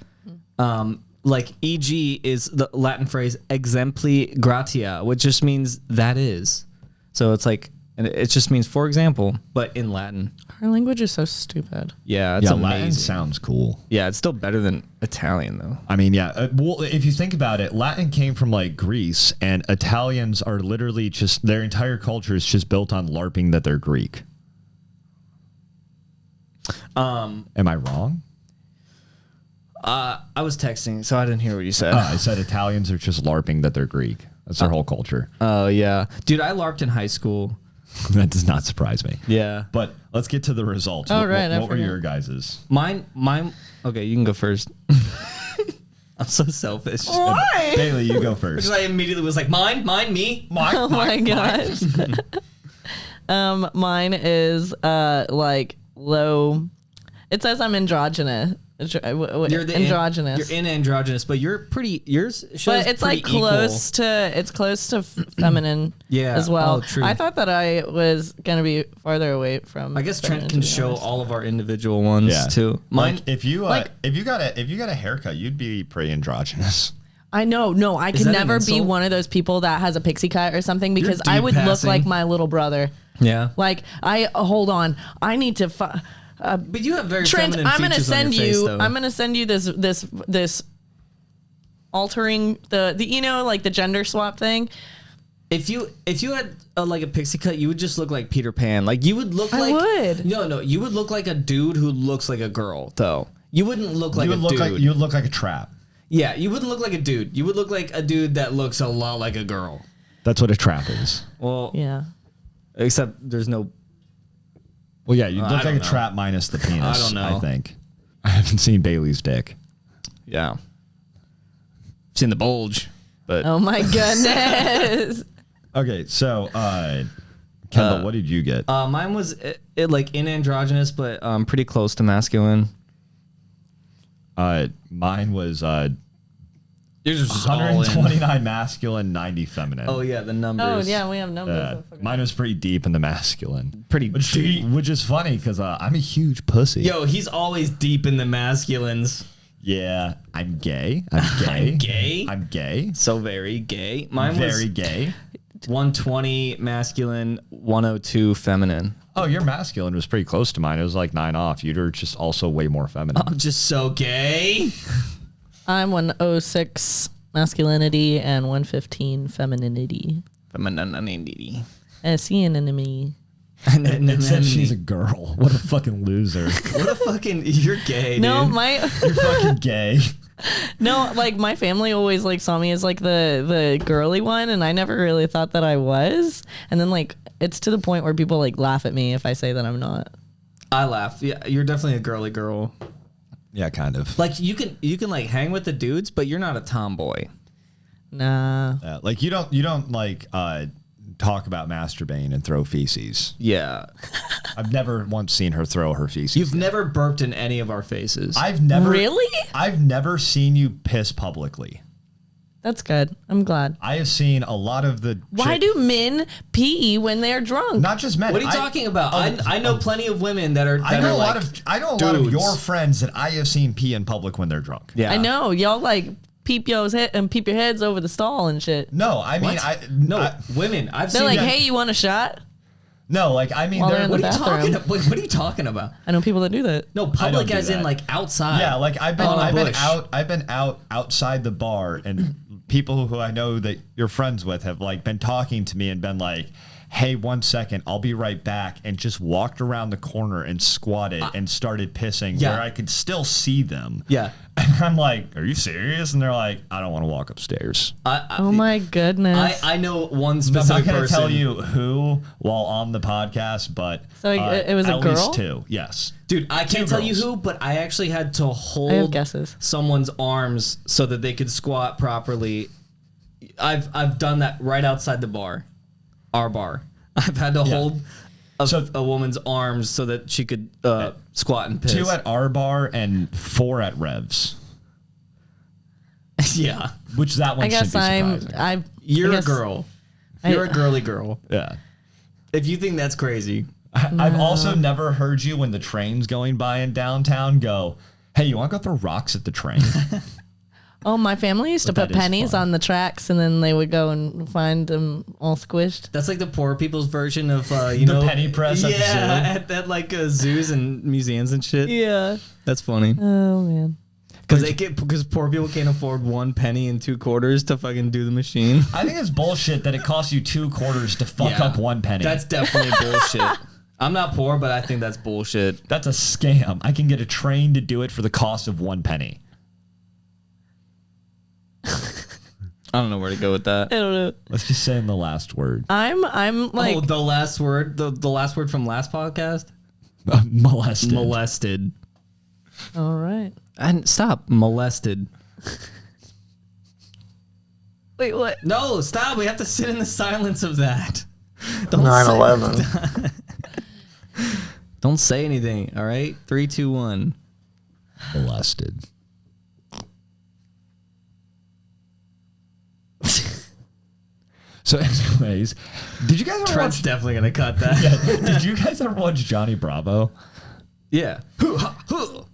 Like EG is the Latin phrase exempli gratia, which just means that is. So it's like, and it just means for example, but in Latin. Our language is so stupid. Yeah, it's yeah, amazing. Latin sounds cool. Yeah, it's still better than Italian though. I mean, yeah. Well, if you think about it, Latin came from like Greece, and Italians are literally just their entire culture is just built on LARPing that they're Greek. Am I wrong? I was texting, so I didn't hear what you said. I said Italians are just LARPing that they're Greek. That's their whole culture. Oh yeah, dude, I LARPed in high school. That does not surprise me. Yeah, But let's get to the results. Oh, What- right, I What were forgot. your guys's? mine. Okay, you can go first. I'm so selfish. Why? Bailey, you go first. Because I immediately was like, mine, me. Oh my gosh. Mine is like low. It says I'm androgynous. You're the androgynous. You're in androgynous, but you're pretty. Yours shows but it's pretty like close to feminine Yeah. as well. Oh, true. I thought that I was gonna be farther away from. I guess feminine, Trent to can be show honest. all of our individual ones Yeah. too. Mine. Like, if you like- if you got a haircut, you'd be pretty androgynous. I know. No, I could that an never be insult? one of those people that has a pixie cut or something because You're I would look deep-passing. like my little brother. yeah. Like hold on, I need to. But you have very Trent, feminine I'm gonna features on your send face, you. though. I'm gonna send you this altering the like the gender swap thing. If you had like a pixie cut, you would just look like Peter Pan. Like you would look I like would. No, you would look like a dude who looks like a girl though. You wouldn't look like you a would look dude. like you would look like a trap. Yeah, you wouldn't look like a dude. You would look like a dude that looks a lot like a girl. That's what a trap is. Well, Yeah. except there's no. Well, yeah, you I look don't like a know. trap minus the penis. I don't know. I think. I haven't seen Bailey's dick. Yeah. Seen the bulge, but Oh my goodness. Okay, so Kendall, what did you get? mine was like in androgynous, but pretty close to masculine. Mine was Yours was just all in. 129 masculine, 90 feminine. Oh yeah, the numbers. Oh yeah, we have numbers. Mine was pretty deep in the masculine. Pretty Which, deep. which is funny because I'm a huge pussy. Yo, he's always deep in the masculines. Yeah, I'm gay. I'm gay. I'm gay. I'm gay. So very gay. Mine Very was gay. 120 masculine, 102 feminine. Oh, your masculine was pretty close to mine. It was like 9 off. You're just also way more feminine. I'm just so gay. I'm 106 masculinity and 115 femininity. Femininity. And see an enemy. It says she's a girl. What a fucking loser. What a fucking. You're gay, No, dude. my You're fucking gay. no, like my family always like saw me as like the girly one, and I never really thought that I was. And then like it's to the point where people like laugh at me if I say that I'm not. I laugh. Yeah, you're definitely a girly girl. Yeah, kind of. Like you can like hang with the dudes, but you're not a tomboy. Nah. Yeah, like you don't like talk about masturbating and throw feces. Yeah. I've never once seen her throw her feces. You've never burped in any of our faces. I've never Really? I've never seen you piss publicly. That's good. I'm glad. I have seen a lot of the. Why do men pee when they're drunk? not just men? What are you talking about? I know plenty of women that are. I That know are a like lot of I know a lot of dudes. your friends that I have seen pee in public when they're drunk. Yeah. I know y'all like peep your head and peep your heads over the stall and shit. No, I mean No, women. I've They're seen. like, that- hey, you want a shot? no, like I mean While they're they're in What the are you bathroom. talking about? What are you talking about? I know people that do that. No, public do as in that. like outside. yeah, like I've been On a bush. I've been out outside the bar and people who I know that you're friends with have like been talking to me and been like, hey, 1 second, I'll be right back, and just walked around the corner and squatted and started pissing Yeah. where I could still see them. Yeah. And I'm like, are you serious? And they're like, I don't want to walk upstairs. Oh my goodness. I know one I'm not specific going to person. tell you who while on the podcast, but So it was a at girl? least 2. Yes. Dude, I can't tell you girls. who, but I actually had to I have hold guesses. someone's arms so that they could squat properly. I've done that right outside the bar, our bar. I've had to hold a woman's arms so that she could squat and piss. 2 at our bar and 4 at Rev's, Yeah, which that one I guess should be surprising. you're I a guess- girl. You're a girly girl. Yeah. If you think that's crazy, I've also never heard you when the train's going by in downtown go, hey, you want to go throw rocks at the train? Oh, my family used to But put that is pennies fun. on the tracks, and then they would go and find them all squished. that's like the poor people's version of you know penny press at the zoo? at like zoos and museums and shit. Yeah. That's funny. Oh man. Because poor people can't afford 1 penny and 2 quarters to fucking do the machine. I think it's bullshit that it costs you 2 quarters to fuck Yeah. up 1 penny. That's definitely bullshit. I'm not poor, but I think that's bullshit. That's a scam. I can get a train to do it for the cost of 1 penny. I don't know where to go with that. I don't know. Let's just say in the last word. I'm like Oh, the last word, the last word from last podcast, Molested. molested. all right. And stop, molested. Wait, what? No, stop. We have to sit in the silence of that. Don't 9/11. Don't say anything. All right, 3, 2, 1. Molested. So anyways, did you guys ever Trent's watch definitely gonna cut that. Did you guys ever watch Johnny Bravo? Yeah.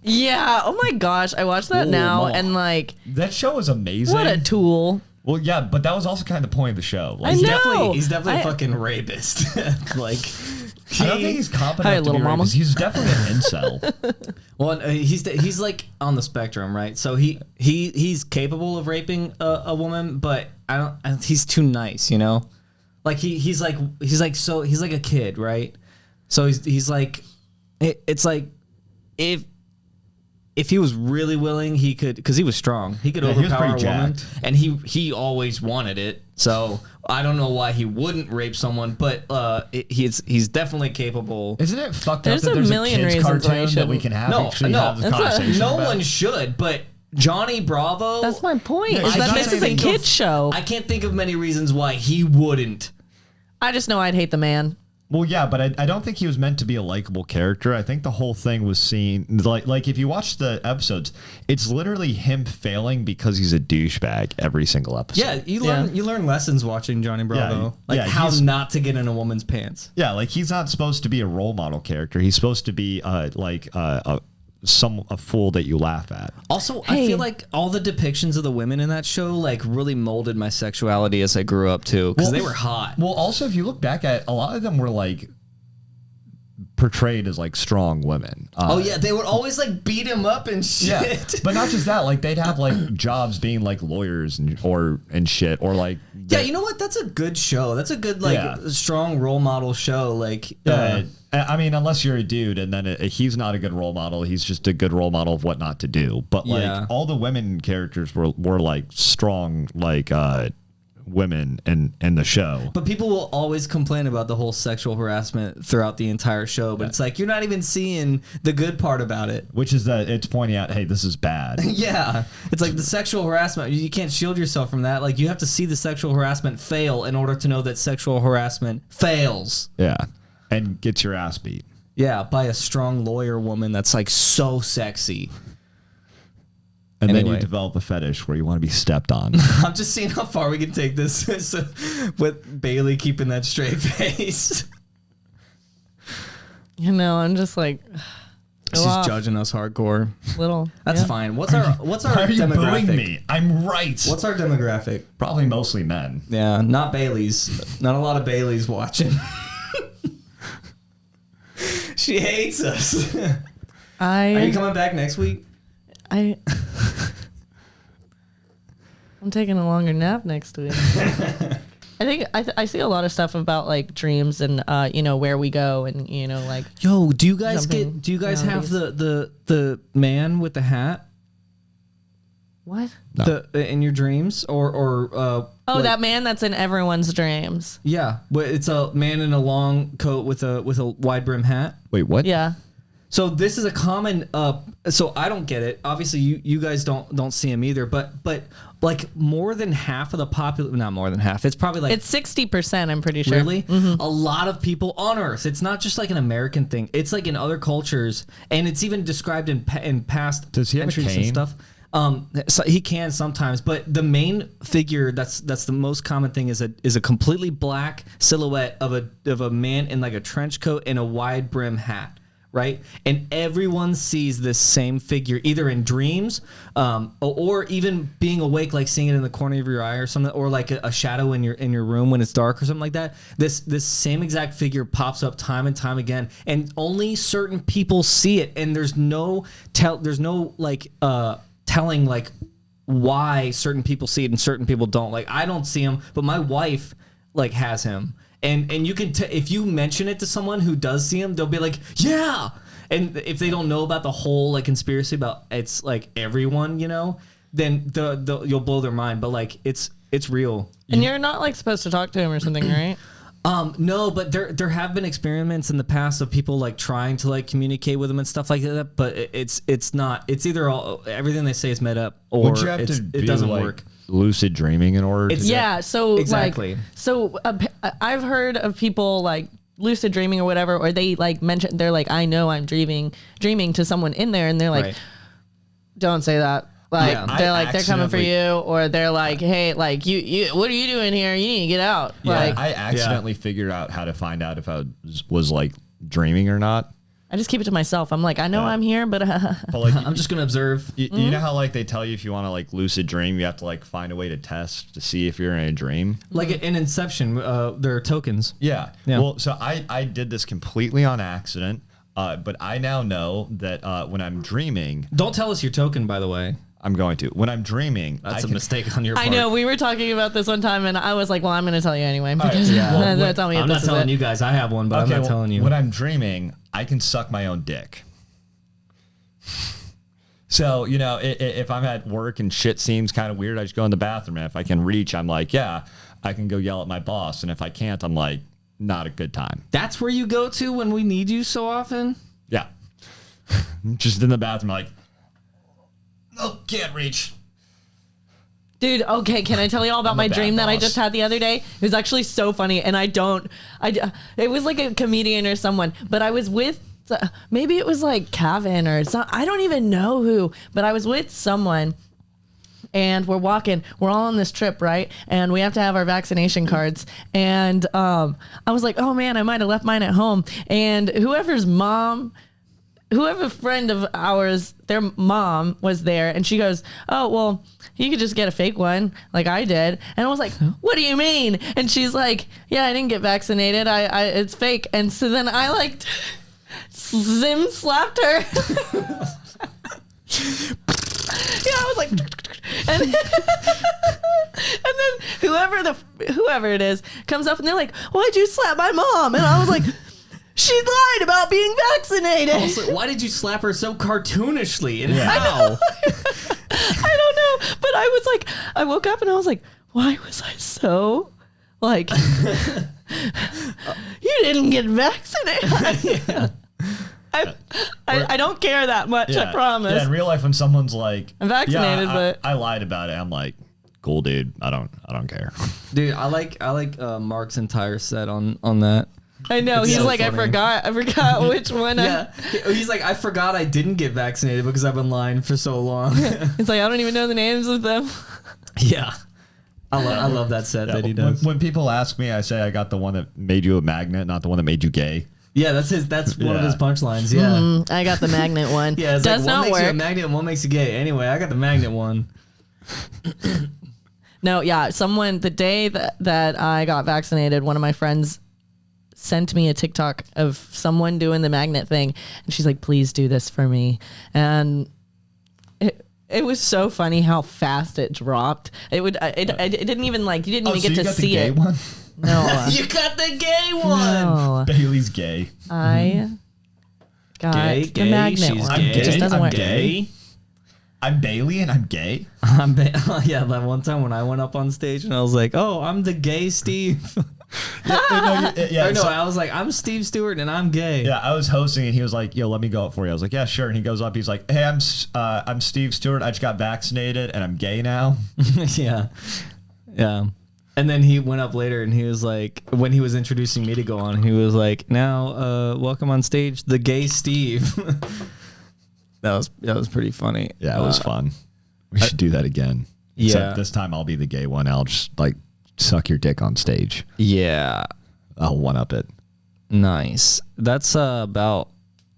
Yeah. Oh my gosh, I watched that Oh, now, Ma. and like, That show was amazing. what a tool. Well, yeah, but that was also kind of the point of the show. Like, I know. He's definitely I- a fucking rapist. Like, I don't think he's competent Hi, enough to little be mama. rapist. He's definitely an incel. well, he's like on the spectrum, right? So he's capable of raping a woman, but he's too nice, you know. Like he's like a kid, right? So he's like, it's like if if he was really willing, he could, because he was strong. He could Yeah, he was overpower a pretty woman, jacked. and he always wanted it. So I don't know why he wouldn't rape someone, but he's definitely capable. Isn't it fucked There's up that a there's million a kids reasons why you cartoon that we shouldn't. can have No, actually no, have this that's conversation No about? one should, but Johnny Bravo. That's my point. Yeah, Is I that can't this is a think of- kid's show? I can't think of many reasons why he wouldn't. I just know I'd hate the man. Well, yeah, but I don't think he was meant to be a likable character. I think the whole thing was seen like if you watch the episodes, it's literally him failing because he's a douchebag every single episode. Yeah, you learn lessons watching Johnny Bravo, like yeah, how he's- not to get in a woman's pants. Yeah, like he's not supposed to be a role model character. He's supposed to be a fool that you laugh at. Also, I Hey. feel like all the depictions of the women in that show like really molded my sexuality as I grew up too, because they were hot. Well, also if you look back at a lot of them were like portrayed as like strong women. Oh yeah, they would always like beat him up and shit. Yeah, but not just that. Like they'd have like jobs being like lawyers and shit, or like Yeah, you know what? That's a good show. That's a good like Yeah. strong role model show. Like I mean, unless you're a dude, and then he's not a good role model. He's just a good role model of what not to do. But like Yeah. all the women characters were like strong like women in the show. But people will always complain about the whole sexual harassment throughout the entire show. But it's like you're not even seeing the good part about it. Which is that it's pointing out, hey, this is bad. Yeah, it's like the sexual harassment. You can't shield yourself from that. Like you have to see the sexual harassment fail in order to know that sexual harassment fails. Yeah, and gets your ass beat. Yeah, by a strong lawyer woman that's like so sexy. And then Anyway. you develop a fetish where you want to be stepped on. I'm just seeing how far we can take this with Baylie keeping that straight face. You know, I'm just like, She's judging us hardcore. little. That's yeah. fine. What's our Why are you demographic? booing me? I'm right. What's our demographic? Probably mostly men. Yeah, not Bailey's. Not a lot of Bailey's watching. She hates us. Are you coming back next week? I'm taking a longer nap next week. I think I see a lot of stuff about like dreams and you know where we go and you know like Yo, do you guys Jumping get? Do you guys have realities. the man with the hat? what? No. In your dreams Oh, like- that man that's in everyone's dreams. Yeah, but it's a man in a long coat with a wide brim hat. Wait, what? Yeah. So this is a common. So I don't get it. Obviously, you guys don't see him either. But like more than half of the not more than half. It's probably like It's 60%, I'm pretty sure. really a lot of people on Earth. It's not just like an American thing. It's like in other cultures, and it's even described in past Does he have a entries and cane? stuff. So he can sometimes, but the main figure that's the most common thing is a completely black silhouette of a man in like a trench coat and a wide brim hat, right? And everyone sees this same figure either in dreams, or even being awake, like seeing it in the corner of your eye or something, or like a shadow in your room when it's dark or something like that. This same exact figure pops up time and time again, and only certain people see it, and there's no telling like why certain people see it and certain people don't. Like I don't see him, but my wife like has him, and you can if you mention it to someone who does see him, they'll be like, yeah. And if they don't know about the whole like conspiracy about it's like everyone, you know, then you'll blow their mind. But like it's real. And you're not like supposed to talk to him or something, right? No, but there have been experiments in the past of people like trying to like communicate with them and stuff like that. But it's not. It's either everything they say is made up or Would you have to it doesn't work. lucid dreaming in order to It's- Yeah. So Exactly. I've heard of people like lucid dreaming or whatever, or they like mention they're like, I know I'm dreaming to someone in there, and they're like, Right. don't say that. Like Yeah. they're I like they're coming for you, accidentally- or they're like, hey, like you what are you doing here? You need to get out. Yeah. Like I accidentally figured out how to find out if I was like dreaming or not. I just keep it to myself. I'm like, I know I'm here, but But like I'm just gonna observe. you know how like they tell you if you want to like lucid dream, you have to like find a way to test to see if you're in a dream. Like in Inception, there are tokens. Yeah. Yeah. Well, so I did this completely on accident, but I now know that when I'm dreaming, Don't tell us your token, by the way. I'm going to. When I'm dreaming, That's I a can- mistake on your part. I know we were talking about this one time, and I was like, well, I'm going to tell you anyway because yeah. Well, they're telling me I'm if not this is telling it. you guys. I have one, but I'm not well, telling you. When I'm dreaming, I can suck my own dick. So, if I'm at work and shit seems kind of weird, I just go in the bathroom. And if I can reach, I'm like, yeah, I can go yell at my boss. And if I can't, I'm like, not a good time. That's where you go to when we need you so often? Yeah. Just in the bathroom, like, oh, can't reach. Dude, okay, can I tell you all about my dream that I just had the other day? It was actually so funny, and it was like a comedian or someone, but I was with, maybe it was like Kevin or I don't even know who, but I was with someone, and we're walking, we're all on this trip, right? And we have to have our vaccination cards, and I was like, oh man, I might have left mine at home, and whoever friend of ours, their mom was there, and she goes, oh, well, you could just get a fake one like I did. And I was like, what do you mean? And she's like, yeah, I didn't get vaccinated. It's fake. And so then I like Zim slapped her. Yeah, I was like, and then whoever it is comes up and they're like, why'd you slap my mom? And I was like, she lied about being vaccinated. Also, why did you slap her so cartoonishly? And how? I don't know. But I was like, I woke up and I was like, why was I so like, you didn't get vaccinated? Yeah. I don't care that much, I promise. Yeah, in real life when someone's like, I'm vaccinated, yeah, but I lied about it. I'm like, cool, dude. I don't care. Dude, I like Mark's entire set on that. I know. It's He's so like, funny. I forgot which one. Yeah. He's like, I forgot I didn't get vaccinated because I've been lying for so long. It's like, I don't even know the names of them. Yeah. I love that set that he does. When people ask me, I say I got the one that made you a magnet, not the one that made you gay. Yeah, that's one of his punchlines. Yeah. I got the magnet one. Yeah, it's does like, not one makes you a work. magnet and one makes you gay. Anyway, I got the magnet one. No, yeah. The day that I got vaccinated, one of my friends sent me a TikTok of someone doing the magnet thing, and she's like, please do this for me. And it was so funny how fast it dropped. It didn't even like, you didn't even get to see it. One? No. You got the gay one. No. Bailey's gay. I got Gay, the magnet she's one. gay. It just doesn't I'm work. gay. I'm Baylie and I'm gay. Yeah, that one time when I went up on stage and I was like, oh, I'm the gay Steve. I was like, I'm Steve Stewart and I'm gay. Yeah, I was hosting and he was like, yo, let me go up for you. I was like, yeah, sure. And he goes up, he's like, hey, I'm Steve Stewart. I just got vaccinated and I'm gay now. Yeah. And then he went up later and he was like, when he was introducing me to go on, he was like, now welcome on stage, the gay Steve. That was pretty funny. Yeah, it was fun. We should do that again. Yeah. Except this time I'll be the gay one. I'll just like suck your dick on stage. Yeah. I'll one up it. Nice. That's about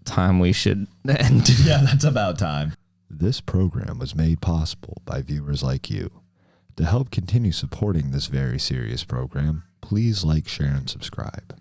time we should end. Yeah, that's about time. This program was made possible by viewers like you. To help continue supporting this very serious program, please like, share, and subscribe.